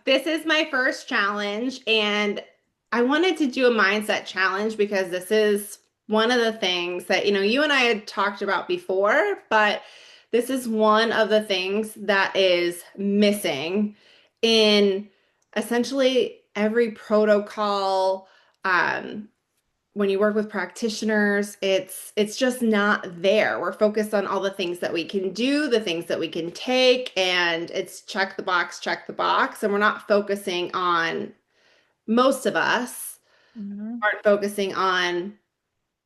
This is my first challenge, and I wanted to do a mindset challenge because this is one of the things that, you and I had talked about before, but this is one of the things that is missing in essentially every protocol. Um, when you work with practitioners, it's just not there. We're focused on all the things that we can do, the things that we can take, and it's check the box, and we're not focusing on most of us Mhm. aren't focusing on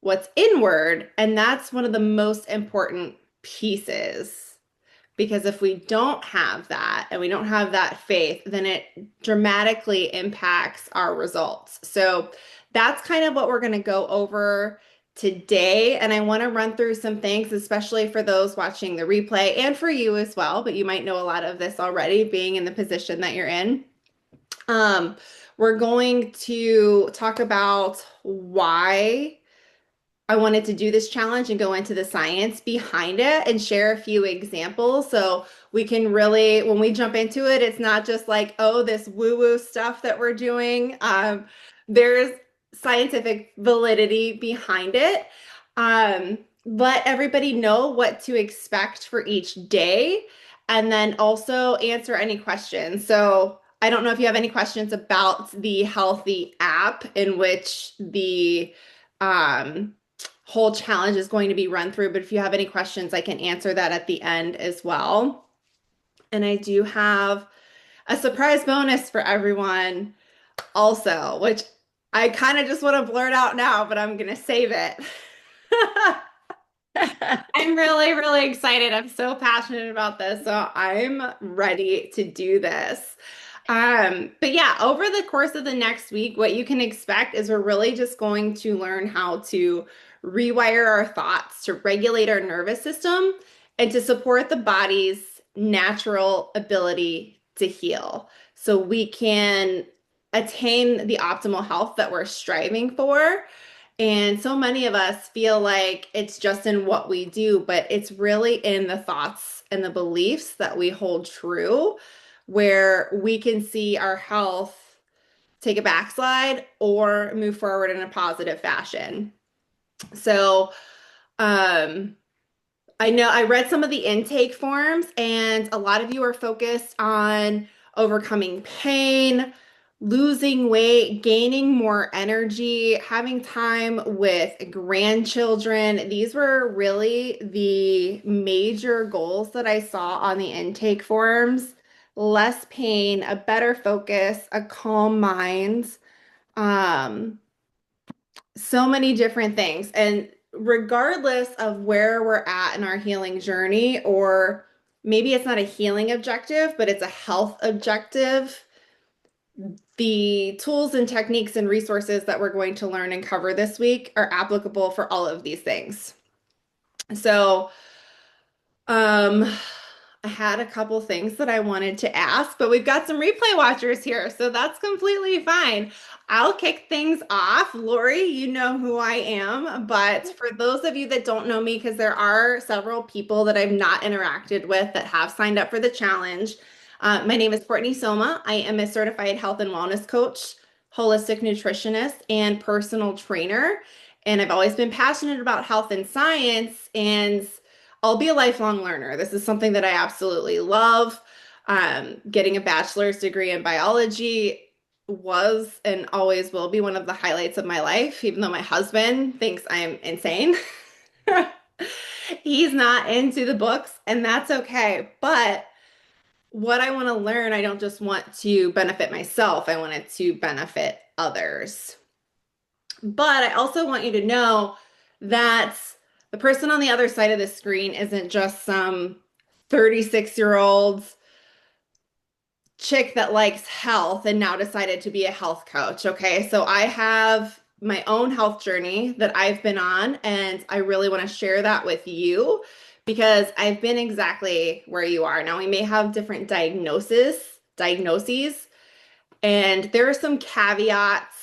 what's inward, and that's one of the most important pieces. Because if we don't have that and we don't have that faith, then it dramatically impacts our results. So that's kind of what we're going to go over today. And I want to run through some things, especially for those watching the replay and for you as well. But you might know a lot of this already, being in the position that you're in. Um, we're going to talk about why I wanted to do this challenge and go into the science behind it and share a few examples so we can really, when we jump into it, it's not just like, oh, this woo-woo stuff that we're doing. There's scientific validity behind it. Let everybody know what to expect for each day and then also answer any questions. So I don't know if you have any questions about the Healthy app in which the um, whole challenge is going to be run through. But if you have any questions, I can answer that at the end as well. And I do have a surprise bonus for everyone also, which I kind of just want to blurt out now, but I'm going to save it. I'm really, really excited. I'm so passionate about this. So I'm ready to do this. But yeah, over the course of the next week, what you can expect is we're really just going to learn how to rewire our thoughts to regulate our nervous system and to support the body's natural ability to heal so we can attain the optimal health that we're striving for. And so many of us feel like it's just in what we do, but it's really in the thoughts and the beliefs that we hold true, where we can see our health take a backslide or move forward in a positive fashion. So, um, I know I read some of the intake forms, and a lot of you are focused on overcoming pain, losing weight, gaining more energy, having time with grandchildren. These were really the major goals that I saw on the intake forms. Less pain, a better focus, a calm mind. Um, so many different things. And regardless of where we're at in our healing journey, or maybe it's not a healing objective, but it's a health objective, the tools and techniques and resources that we're going to learn and cover this week are applicable for all of these things. So, um, I had a couple things that I wanted to ask, but we've got some replay watchers here, so that's completely fine. I'll kick things off. Lori, you know who I am, but for those of you that don't know me, because there are several people that I've not interacted with that have signed up for the challenge, my name is Courtney Soma. I am a certified health and wellness coach, holistic nutritionist, and personal trainer. And I've always been passionate about health and science, and I'll be a lifelong learner. This is something that I absolutely love. Getting a bachelor's degree in biology was and always will be one of the highlights of my life, even though my husband thinks I'm insane. He's not into the books, and that's okay. But what I want to learn, I don't just want to benefit myself, I want it to benefit others. But I also want you to know that the person on the other side of the screen isn't just some 36-year-old chick that likes health and now decided to be a health coach. Okay. So I have my own health journey that I've been on, and I really want to share that with you because I've been exactly where you are. Now, we may have different diagnoses, and there are some caveats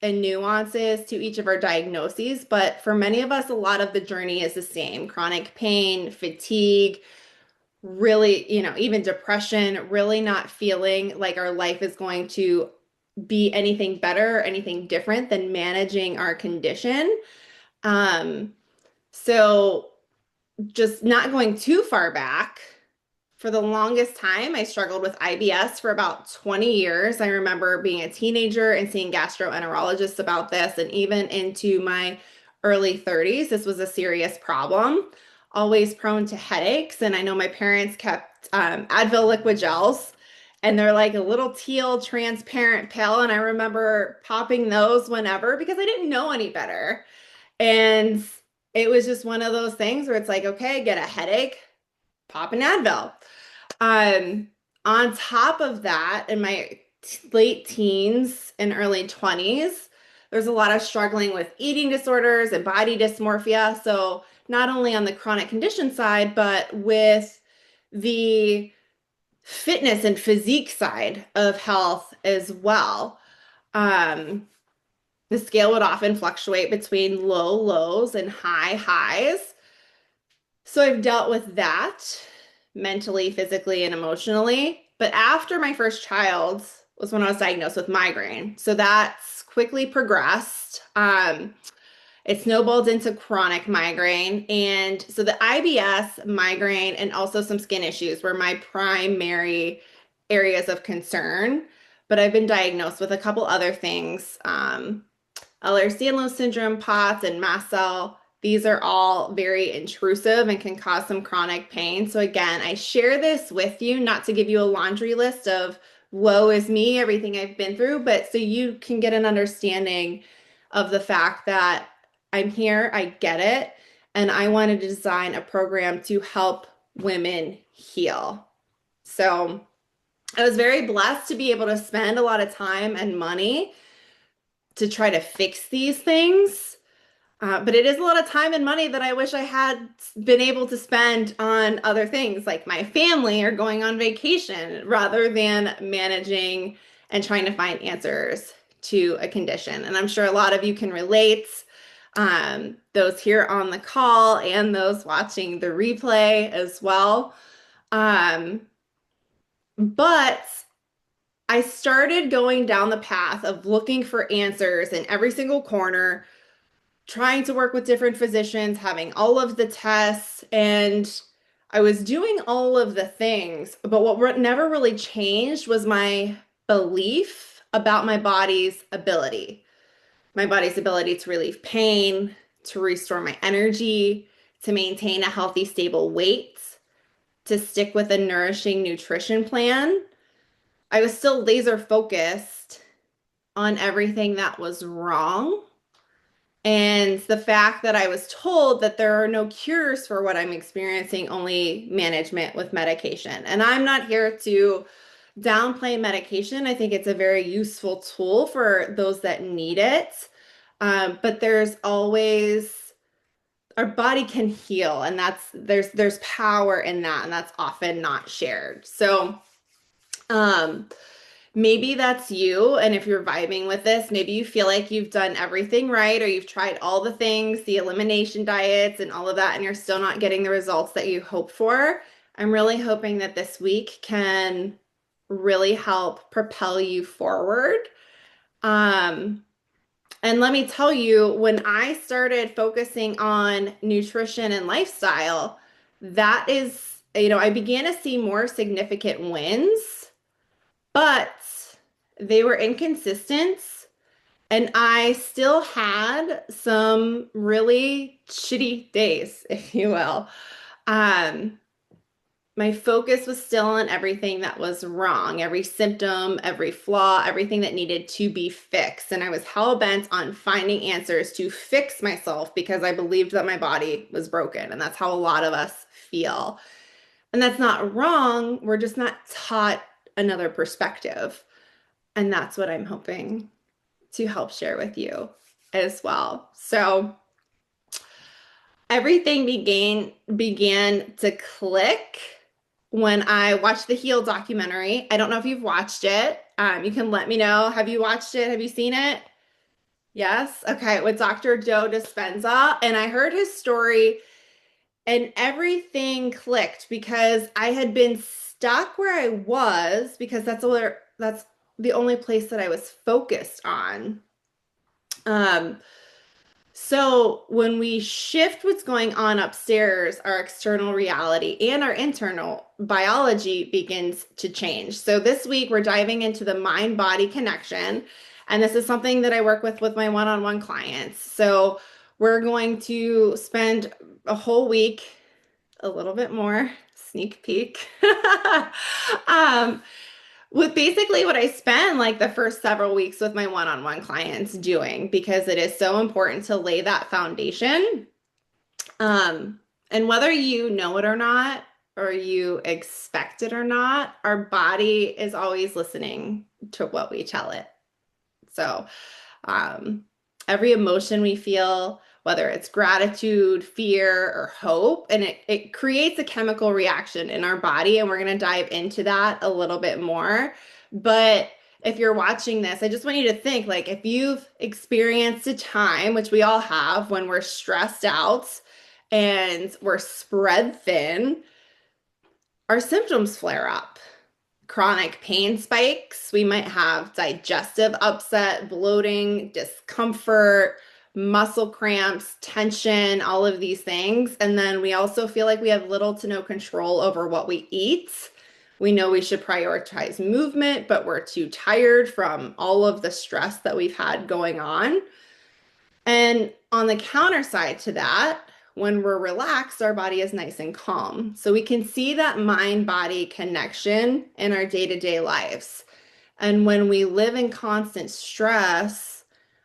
and nuances to each of our diagnoses, but for many of us, a lot of the journey is the same: chronic pain, fatigue, really, even depression, really not feeling like our life is going to be anything better or anything different than managing our condition. Um, so just not going too far back, for the longest time, I struggled with IBS for about 20 years. I remember being a teenager and seeing gastroenterologists about this, and even into my early 30s, this was a serious problem. Always prone to headaches, and I know my parents kept Advil liquid gels, and they're like a little teal transparent pill, and I remember popping those whenever because I didn't know any better. And it was just one of those things where it's like, okay, get a headache, pop an Advil. Um, on top of that, in my late teens and early 20s, there's a lot of struggling with eating disorders and body dysmorphia. So, not only on the chronic condition side, but with the fitness and physique side of health as well. Um, the scale would often fluctuate between low lows and high highs. So I've dealt with that mentally, physically, and emotionally. But after my first child was when I was diagnosed with migraine. So that's quickly progressed. It snowballed into chronic migraine. And so the IBS, migraine, and also some skin issues were my primary areas of concern. But I've been diagnosed with a couple other things. Ehlers-Danlos syndrome, POTS, and mast cell. These are all very intrusive and can cause some chronic pain. So again, I share this with you, not to give you a laundry list of woe is me, everything I've been through, but so you can get an understanding of the fact that I'm here, I get it, and I wanted to design a program to help women heal. So I was very blessed to be able to spend a lot of time and money to try to fix these things. But it is a lot of time and money that I wish I had been able to spend on other things like my family or going on vacation rather than managing and trying to find answers to a condition. And I'm sure a lot of you can relate, those here on the call and those watching the replay as well. But I started going down the path of looking for answers in every single corner, trying to work with different physicians, having all of the tests, and I was doing all of the things. But what never really changed was my belief about my body's ability to relieve pain, to restore my energy, to maintain a healthy, stable weight, to stick with a nourishing nutrition plan. I was still laser focused on everything that was wrong. And the fact that I was told that there are no cures for what I'm experiencing, only management with medication. And I'm not here to downplay medication. I think it's a very useful tool for those that need it. But there's always our body can heal, and there's power in that, and that's often not shared. So, um, maybe that's you, and if you're vibing with this, maybe you feel like you've done everything right, or you've tried all the things, the elimination diets and all of that, and you're still not getting the results that you hope for. I'm really hoping that this week can really help propel you forward. Um, and let me tell you, when I started focusing on nutrition and lifestyle, that is, I began to see more significant wins, but they were inconsistent, and I still had some really shitty days, if you will. Um, my focus was still on everything that was wrong, every symptom, every flaw, everything that needed to be fixed. And I was hell bent on finding answers to fix myself because I believed that my body was broken. And that's how a lot of us feel. And that's not wrong. We're just not taught another perspective. And that's what I'm hoping to help share with you as well. So everything began to click when I watched the Heal documentary. I don't know if you've watched it. You can let me know. Have you watched it? Have you seen it? Yes? Okay, with Dr. Joe Dispenza. And I heard his story, And everything clicked because I had been stuck where I was because that's the only place that I was focused on. Um, so when we shift what's going on upstairs, our external reality and our internal biology begins to change. So this week we're diving into the mind-body connection, and this is something that I work with my one-on-one clients. So we're going to spend a whole week, a little bit more, sneak peek, um, with basically what I spend like the first several weeks with my one-on-one clients doing because it is so important to lay that foundation. Um, and whether you know it or not, or you expect it or not, our body is always listening to what we tell it. So, um, every emotion we feel, whether it's gratitude, fear, or hope, and it creates a chemical reaction in our body. And we're going to dive into that a little bit more. But if you're watching this, I just want you to think like if you've experienced a time, which we all have, when we're stressed out and we're spread thin, our symptoms flare up. Chronic pain spikes. We might have digestive upset, bloating, discomfort, muscle cramps, tension, all of these things. And then we also feel like we have little to no control over what we eat. We know we should prioritize movement, but we're too tired from all of the stress that we've had going on. And on the counter side to that, when we're relaxed, our body is nice and calm. So we can see that mind body connection in our day to day lives. And when we live in constant stress,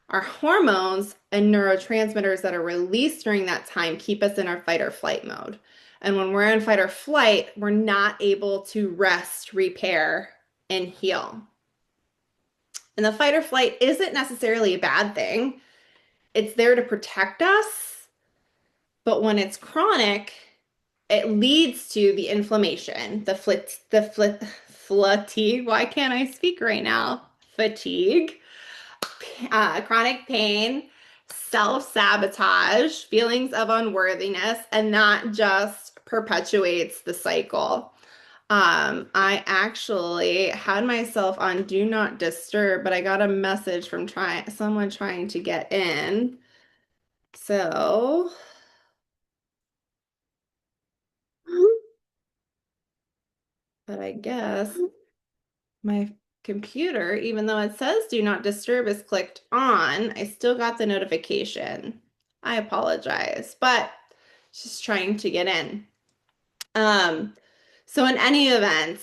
our hormones and neurotransmitters that are released during that time keep us in our fight or flight mode. And when we're in fight or flight, we're not able to rest, repair, and heal. And the fight or flight isn't necessarily a bad thing. It's there to protect us, but when it's chronic, it leads to the inflammation, fatigue. Why can't I speak right now? Fatigue, chronic pain, self-sabotage, feelings of unworthiness, and that just perpetuates the cycle. I actually had myself on Do Not Disturb, but I got a message from someone trying to get in. So, but I guess my computer, even though it says Do Not Disturb is clicked on, I still got the notification. I apologize, but just trying to get in. Um, so in any event,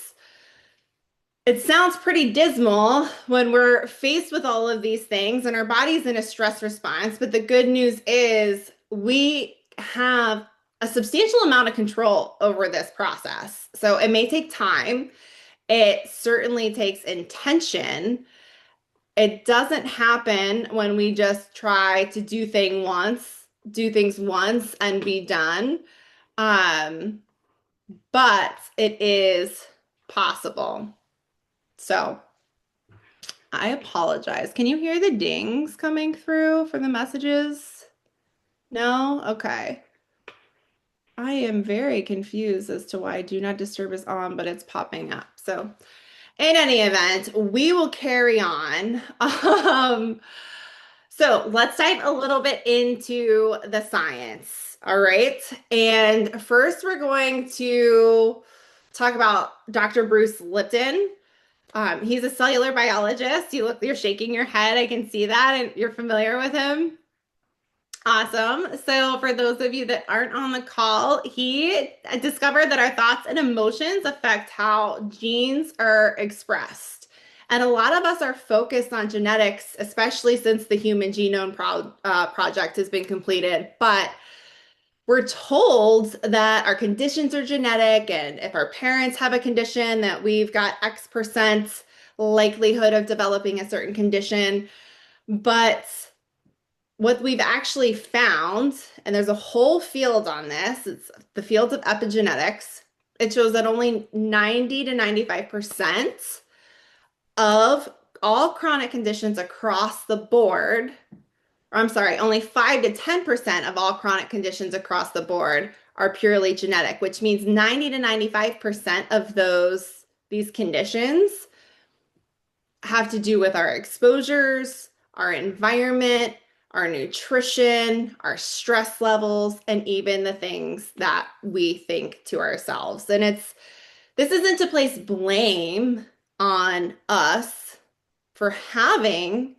it sounds pretty dismal when we're faced with all of these things and our body's in a stress response. But the good news is we have a substantial amount of control over this process. So it may take time. It certainly takes intention. It doesn't happen when we just try to do things once and be done. Um, but it is possible. So I apologize. Can you hear the dings coming through from the messages? No? Okay. I am very confused as to why Do Not Disturb is on, but it's popping up. So, in any event, we will carry on. So let's dive a little bit into the science. All right. And first, we're going to talk about Dr. Bruce Lipton. He's a cellular biologist. You're shaking your head. I can see that, and you're familiar with him. Awesome. So, for those of you that aren't on the call, he discovered that our thoughts and emotions affect how genes are expressed. And a lot of us are focused on genetics, especially since the Human Genome Project has been completed. But we're told that our conditions are genetic, and if our parents have a condition, that we've got X% likelihood of developing a certain condition. But what we've actually found, and there's a whole field on this, it's the field of epigenetics. It shows that only 90 to 95% of all chronic conditions across the board, or I'm sorry, only 5 to 10% of all chronic conditions across the board are purely genetic, which means 90 to 95% of these conditions have to do with our exposures, our environment, our nutrition, our stress levels, and even the things that we think to ourselves. And this isn't to place blame on us for having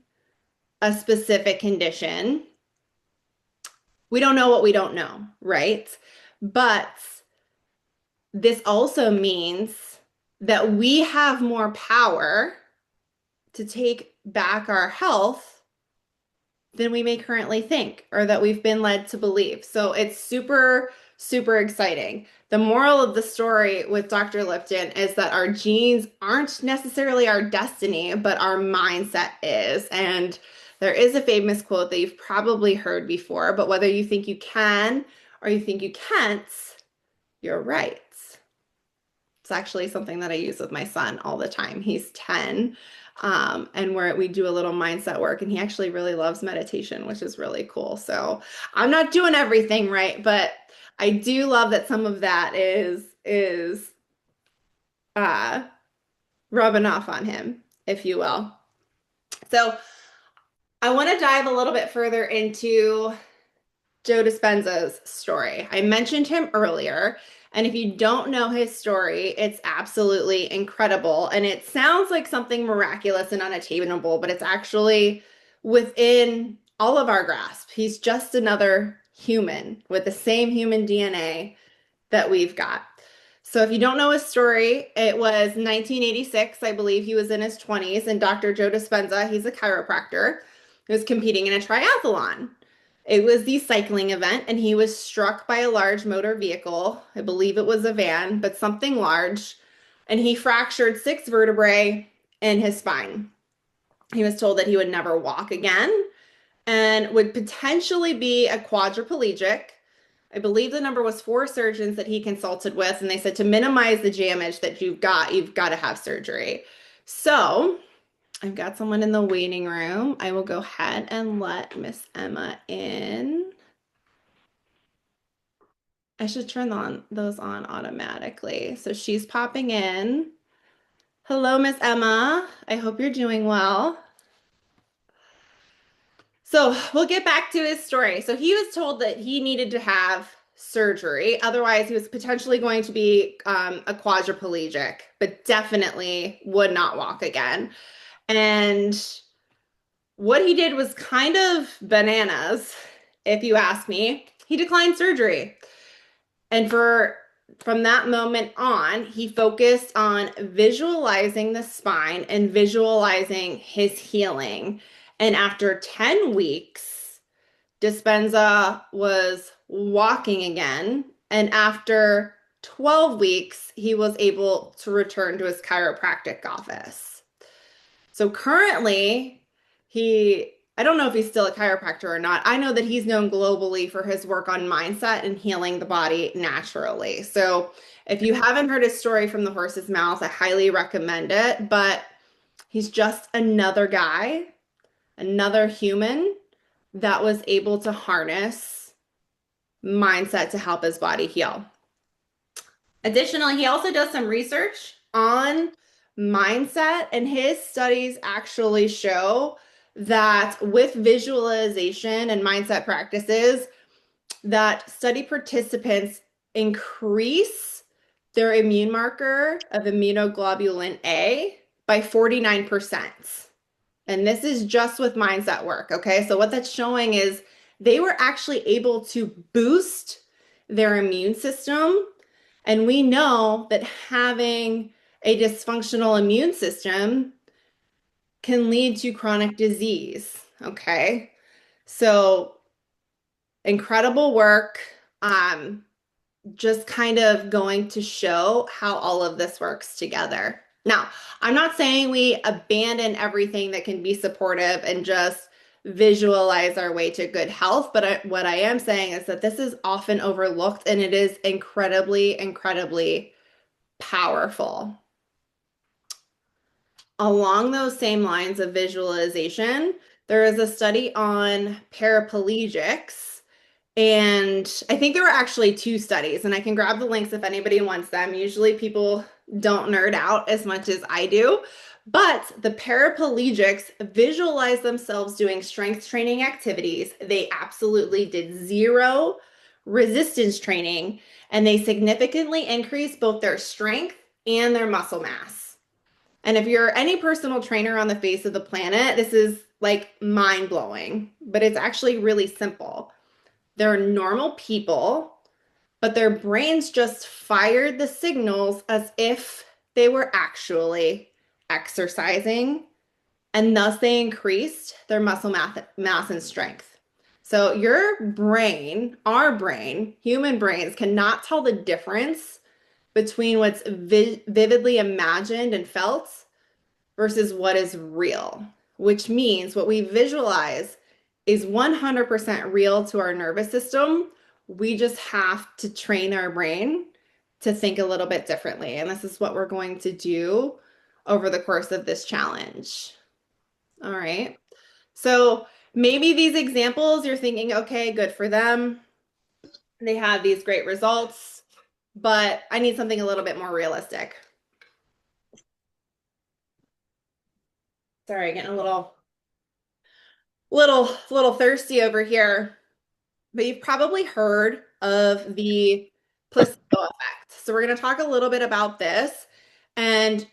a specific condition. We don't know what we don't know, right? But this also means that we have more power to take back our health than we may currently think or that we've been led to believe. So it's super, super exciting. The moral of the story with Dr. Lipton is that our genes aren't necessarily our destiny, but our mindset is. And there is a famous quote that you've probably heard before, but whether you think you can or you think you can't, you're right. It's actually something that I use with my son all the time. He's 10, and we do a little mindset work, and he actually really loves meditation, which is really cool. So I'm not doing everything right, but I do love that some of that is uh, rubbing off on him, if you will. So I want to dive a little bit further into Joe Dispenza's story. I mentioned him earlier, and if you don't know his story, it's absolutely incredible. And it sounds like something miraculous and unattainable, but it's actually within all of our grasp. He's just another human with the same human DNA that we've got. So if you don't know his story, it was 1986. I believe he was in his 20s, and Dr. Joe Dispenza, he's a chiropractor, was competing in a triathlon. It was the cycling event, and he was struck by a large motor vehicle. I believe it was a van, but something large, and he fractured 6 vertebrae in his spine. He was told that he would never walk again and would potentially be a quadriplegic. I believe the number was 4 surgeons that he consulted with, and they said to minimize the damage that you've got to have surgery. So I've got someone in the waiting room. I will go ahead and let Miss Emma in. I should turn those on automatically. So she's popping in. Hello, Miss Emma. I hope you're doing well. So we'll get back to his story. So he was told that he needed to have surgery. Otherwise, he was potentially going to be a quadriplegic, but definitely would not walk again. And what he did was kind of bananas, if you ask me. He declined surgery. And from that moment on, he focused on visualizing the spine and visualizing his healing. And after 10 weeks, Dispenza was walking again. And after 12 weeks, he was able to return to his chiropractic office. So currently, I don't know if he's still a chiropractor or not. I know that he's known globally for his work on mindset and healing the body naturally. So if you haven't heard his story from the horse's mouth, I highly recommend it. But he's just another guy, another human that was able to harness mindset to help his body heal. Additionally, he also does some research on mindset, and his studies actually show that with visualization and mindset practices, that study participants increase their immune marker of immunoglobulin A by 49%. And this is just with mindset work, okay? So what that's showing is they were actually able to boost their immune system. And we know that having a dysfunctional immune system can lead to chronic disease, okay? So incredible work. Just kind of going to show how all of this works together. Now, I'm not saying we abandon everything that can be supportive and just visualize our way to good health, but what I am saying is that this is often overlooked, and it is incredibly, incredibly powerful. Along those same lines of visualization, there is a study on paraplegics, And I think there were actually two studies, and I can grab the links if anybody wants them. Usually people don't nerd out as much as I do, but the paraplegics visualize themselves doing strength training activities. They absolutely did zero resistance training, and they significantly increased both their strength and their muscle mass. And if you're any personal trainer on the face of the planet, this is like mind blowing, but it's actually really simple. They're normal people, but their brains just fired the signals as if they were actually exercising, and thus they increased their muscle mass and strength. So your brain, our brain, human brains cannot tell the difference between what's vividly imagined and felt versus what is real, which means what we visualize is 100% real to our nervous system. We just have to train our brain to think a little bit differently. And this is what we're going to do over the course of this challenge. All right. So maybe these examples, you're thinking, okay, good for them. They have these great results, but I need something a little bit more realistic. Sorry, getting a little thirsty over here. But you've probably heard of the placebo effect. So we're going to talk a little bit about this. And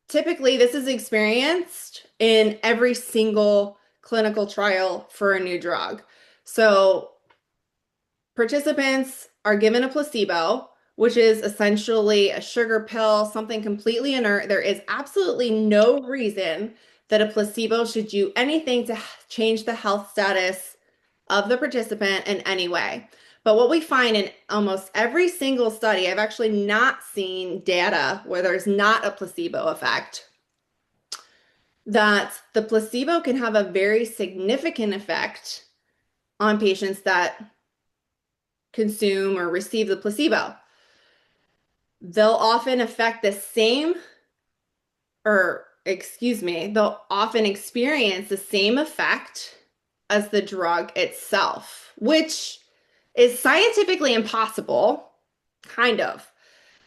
typically, this is experienced in every single clinical trial for a new drug. So participants are given a placebo, which is essentially a sugar pill, something completely inert. There is absolutely no reason that a placebo should do anything to change the health status of the participant in any way. But what we find in almost every single study, I've actually not seen data where there's not a placebo effect, that the placebo can have a very significant effect on patients that consume or receive the placebo. They'll often affect the same, or excuse me, they'll often experience the same effect as the drug itself, which is scientifically impossible, kind of.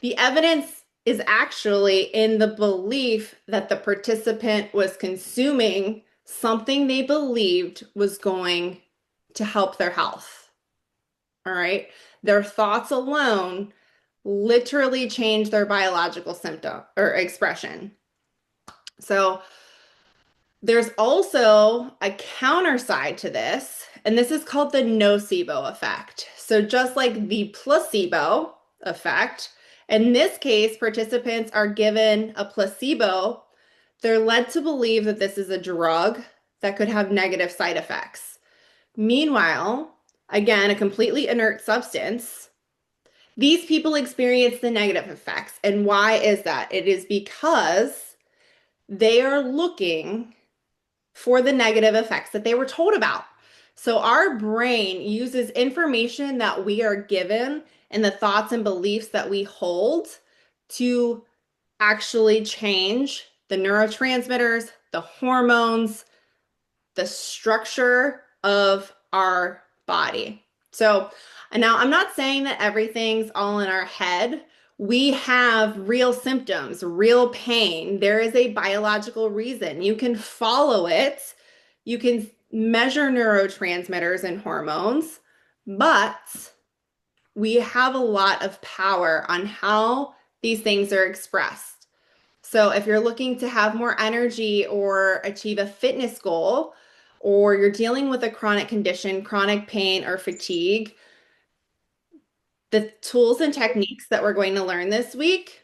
The evidence is actually in the belief that the participant was consuming something they believed was going to help their health. All right. Their thoughts alone literally change their biological symptom or expression. So there's also a counter side to this, and this is called the nocebo effect. So just like the placebo effect, in this case, participants are given a placebo. They're led to believe that this is a drug that could have negative side effects. Meanwhile, again, a completely inert substance, these people experience the negative effects. And why is that? It is because they are looking for the negative effects that they were told about. So our brain uses information that we are given and the thoughts and beliefs that we hold to actually change the neurotransmitters, the hormones, the structure of our body. So now I'm not saying that everything's all in our head. We have real symptoms, real pain. There is a biological reason. You can follow it. You can measure neurotransmitters and hormones, but we have a lot of power on how these things are expressed. So if you're looking to have more energy or achieve a fitness goal, or you're dealing with a chronic condition, chronic pain, or fatigue, the tools and techniques that we're going to learn this week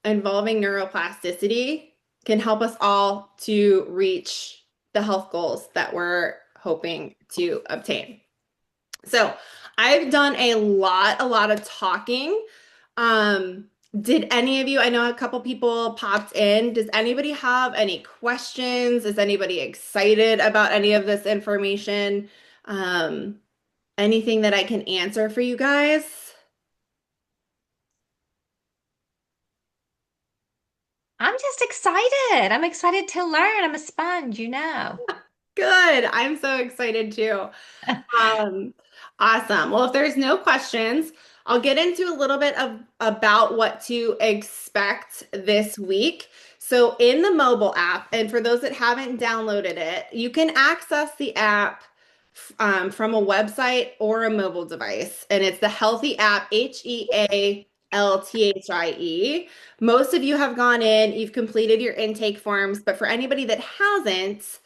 involving neuroplasticity can help us all to reach the health goals that we're hoping to obtain. So I've done a lot of talking. Did any of you, I know a couple people popped in. Does anybody have any questions? Is anybody excited about any of this information? Anything that I can answer for you guys? I'm just excited. I'm excited to learn. I'm a sponge. Good. I'm so excited too. Um, awesome. Well, if there's no questions, I'll get into a little bit of about what to expect this week. So in the mobile app, and for those that haven't downloaded it, you can access the app from a website or a mobile device. And it's the Healthy app, Healthie. Most of you have gone in, you've completed your intake forms, but for anybody that hasn't,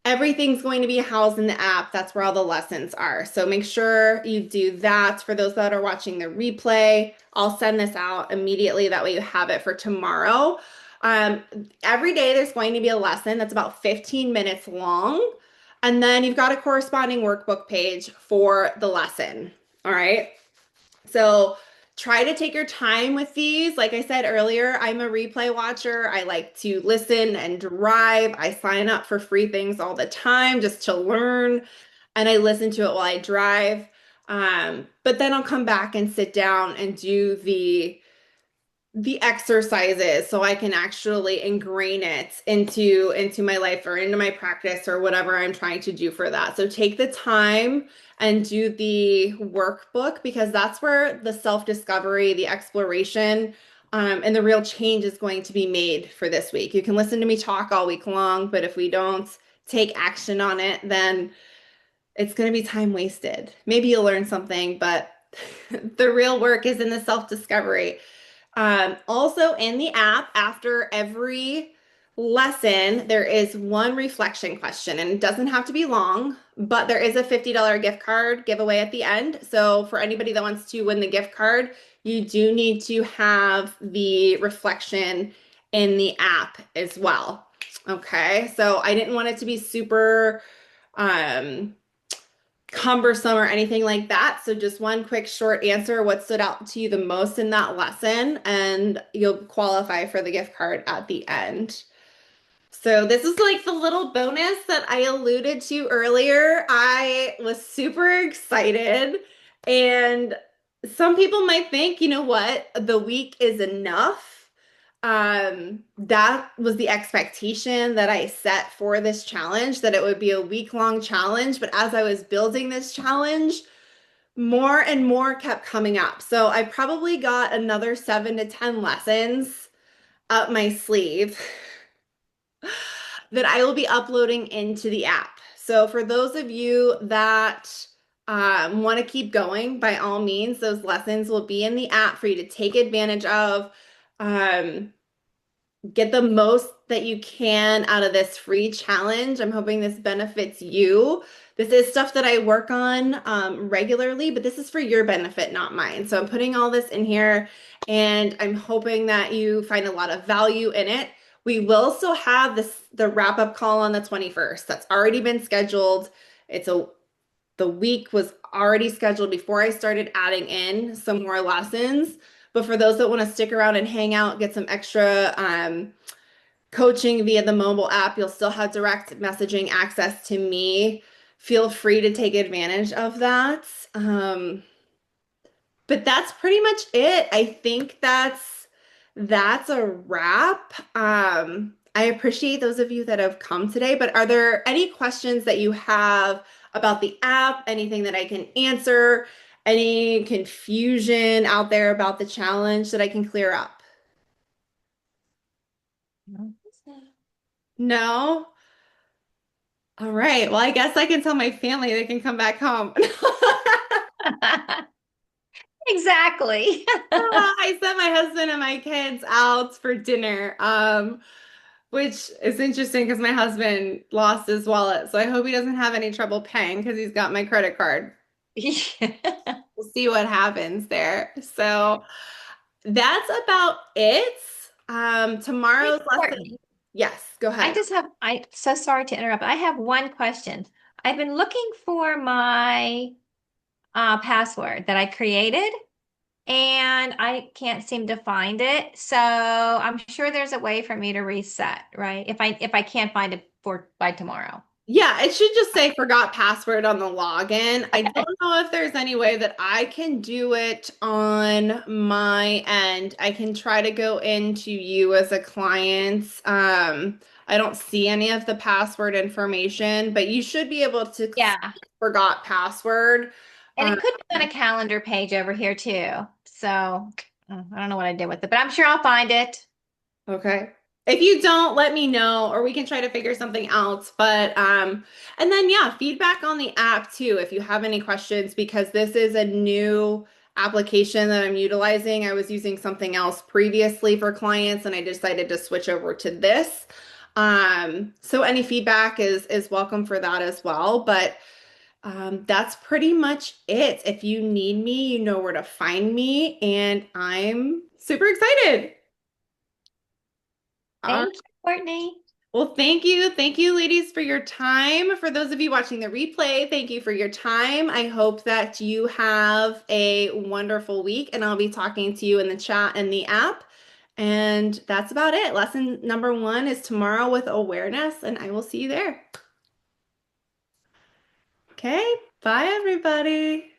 everything's going to be housed in the app. That's where all the lessons are. So make sure you do that. For those that are watching the replay, I'll send this out immediately. That way you have it for tomorrow. Um, every day there's going to be a lesson that's about 15 minutes long. And then you've got a corresponding workbook page for the lesson. All right. So try to take your time with these. Like I said earlier, I'm a replay watcher. I like to listen and drive. I sign up for free things all the time just to learn, and I listen to it while I drive. But then I'll come back and sit down and do the exercises so I can actually ingrain it into my life or into my practice or whatever I'm trying to do for that. So take the time and do the workbook because that's where the self-discovery, the exploration, and the real change is going to be made for this week. You can listen to me talk all week long, but if we don't take action on it, then it's going to be time wasted. Maybe you'll learn something, but the real work is in the self-discovery. Also in the app, after every lesson, there is one reflection question, and it doesn't have to be long, but there is a $50 gift card giveaway at the end. So for anybody that wants to win the gift card, you do need to have the reflection in the app as well. Okay, so I didn't want it to be super um cumbersome or anything like that. So just one quick short answer, what stood out to you the most in that lesson, and you'll qualify for the gift card at the end. So this is like the little bonus that I alluded to earlier. I was super excited, and some people might think, you know what, the week is enough. That was the expectation that I set for this challenge, that it would be a week-long challenge. But as I was building this challenge, more and more kept coming up. So I probably got another 7 to 10 lessons up my sleeve that I will be uploading into the app. So for those of you that want to keep going, by all means, those lessons will be in the app for you to take advantage of. Get the most that you can out of this free challenge. I'm hoping this benefits you. This is stuff that I work on regularly, but this is for your benefit, not mine. So I'm putting all this in here, and I'm hoping that you find a lot of value in it. We will still have the wrap-up call on the 21st. That's already been scheduled. The week was already scheduled before I started adding in some more lessons. But for those that want to stick around and hang out, get some extra coaching via the mobile app, you'll still have direct messaging access to me. Feel free to take advantage of that. But that's pretty much it. I think that's a wrap. I appreciate those of you that have come today, but are there any questions that you have about the app? Anything that I can answer? Any confusion out there about the challenge that I can clear up? No? All right. Well, I guess I can tell my family they can come back home. Exactly. I sent my husband and my kids out for dinner, which is interesting because my husband lost his wallet. So I hope he doesn't have any trouble paying because he's got my credit card. Yeah. We'll see what happens there. So that's about it. Hey, Tomorrow's Courtney, lesson. Yes, go ahead. I so sorry to interrupt. I have one question. I've been looking for my password that I created and I can't seem to find it. So I'm sure there's a way for me to reset, right? If I can't find it for by tomorrow. Yeah, it should just say forgot password on the login. I Okay. don't know if there's any way that I can do it on my end. I can try to go into you as a client. I don't see any of the password information, but you should be able to see Yeah. forgot password. And Um, it could be on a calendar page over here too. So I don't know what I did with it, but I'm sure I'll find it. Okay. If you don't, let me know, or we can try to figure something else. But and then yeah, feedback on the app too, if you have any questions, because this is a new application that I'm utilizing. I was using something else previously for clients, and I decided to switch over to this. So any feedback is welcome for that as well. But that's pretty much it. If you need me, you know where to find me, and I'm super excited. Thank you, Courtney. Well, thank you. Thank you, ladies, for your time. For those of you watching the replay, thank you for your time. I hope that you have a wonderful week, and I'll be talking to you in the chat and the app. And that's about it. Lesson number one is tomorrow with awareness, and I will see you there. Okay, bye, everybody.